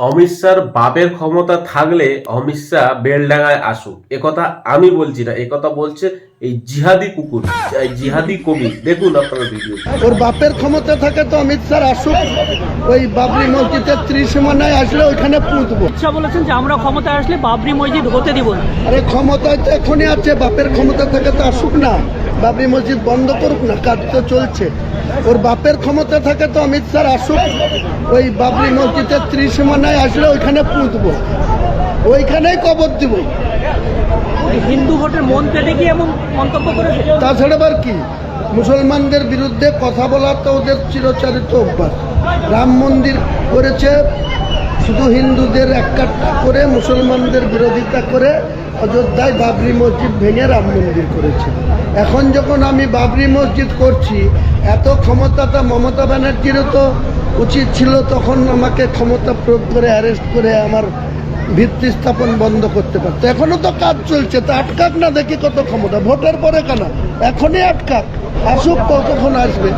অমিত শাহর বাপের ক্ষমতা থাকলে অমিত শাহ বেলডাঙায় আসুক, একথা আমি বলছি না, একথা বলছে এই জিহাদি কুকুর, এই জিহাদি কবি। দেখুন আপনারা ভিডিও। ওর বাপের ক্ষমতা থাকে তো অমিত স্যার আসুক, ওই বাবরি মসজিদের ত্রিসীমানায় আসলে ওইখানে পুঁতবো। আচ্ছা, বলেছেন যে আমরা ক্ষমতায় আসলে বাবরি মসজিদ হতে দিব না। আরে ক্ষমতায় তো এখনই আছে, বাপের ক্ষমতা থাকে তো আসুক না, বাবরি মসজিদ বন্ধ করুক না, কাজ তো চলছে। ওর বাপের ক্ষমতা থাকে তো অমিত স্যার আসুক, ওই বাবরি মসজিদের ত্রিসীমানায় আসলে ওইখানে পুঁতবো, ওইখানেই কবর দিব। হিন্দু ভোটের মন পেতে কি এমন মন্তব্য করেছে? তাছাড়া আবার কি, মুসলমানদের বিরুদ্ধে কথা বলা তো ওদের চিরচরিত অভ্যাস। রাম মন্দির করেছে, শুধু হিন্দুদের একাট্টা করে মুসলমানদের বিরোধিতা করে অযোধ্যায় বাবরি মসজিদ ভেঙে রাম মন্দির করেছে। এখন যখন আমি বাবরি মসজিদ করছি, এত ক্ষমতাটা মমতা ব্যানার্জিরও তো উচিত ছিল তখন আমাকে ক্ষমতা প্রয়োগ করে অ্যারেস্ট করে আমার ভিত্তি স্থাপন বন্ধ করতে পারতো। এখনো তো কাজ চলছে, তো আটকাক না, দেখি কত ক্ষমতা, ভোটের পরে কেন, এখনই আটকাক, আসুক, কতক্ষণ আসবে।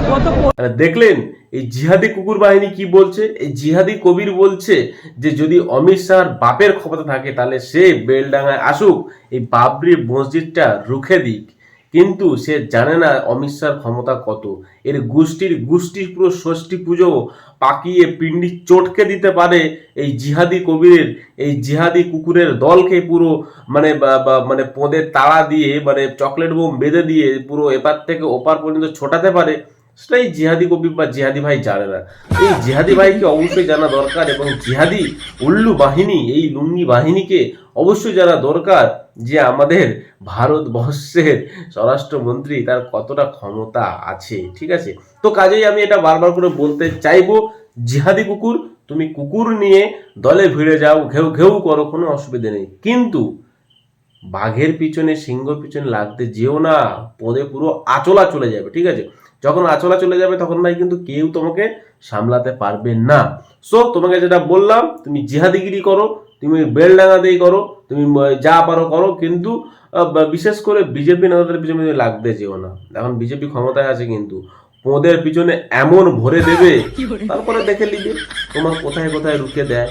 দেখলেন এই জিহাদি কুকুর বাহিনী কি বলছে? এই জিহাদি কবির বলছে যে যদি অমিত শাহর বাপের ক্ষমতা থাকে তাহলে সে বেলডাঙায় আসুক, এই বাবরি মসজিদটা রুখে দিক। কিন্তু সে জানে না অমিত শাহর ক্ষমতা কত। এর গোষ্ঠীর পুরো ষষ্ঠী পুজো পাকিয়ে পিন্ডি চটকে দিতে পারে এই জিহাদি কবিরের, এই জিহাদি কুকুরের দলকে পুরো মানে পোঁদের তাড়া দিয়ে, মানে চকলেট বোম বেঁধে দিয়ে পুরো এপার থেকে ওপার পর্যন্ত ছোটাতে পারে। সেটাই জিহাদি কবি বা জিহাদি ভাই জানে না। এই জিহাদি ভাইকে অবশ্যই জানা দরকার, এবং জিহাদি উল্লু বাহিনী, এই লুঙ্গি বাহিনীকে অবশ্যই জানা দরকার যে আমাদের ভারতবর্ষের স্বরাষ্ট্রমন্ত্রী তার কতটা ক্ষমতা আছে। ঠিক আছে, তো কাজেই আমি এটা বারবার করে বলতে চাইবো, জিহাদি কুকুর, তুমি কুকুর নিয়ে দলে ভিড়ে যাও, ঘেউ ঘেউ করো, কোনো অসুবিধা নেই, কিন্তু বাঘের পিছনে, সিংহর পিছনে লাগতে যেও না, পদে পুরো আচলা চলে যাবে। ঠিক আছে, যখন আচলা চলে যাবে তখন ভাই কিন্তু কেউ তোমাকে সামলাতে পারবে না। সো তোমাকে যেটা বললাম, তুমি জিহাদিগিরি করো, তুমি বেলডাঙাতেই করো, তুমি যা পারো করো, কিন্তু বিশেষ করে বিজেপি নেতাদের পিছনে লাগতে যেও না। এখন বিজেপি ক্ষমতায় আছে, কিন্তু পদের পিছনে এমন ভরে দেবে, তারপরে দেখে নিবে তোমার কোথায় কোথায় রুখে দেয়।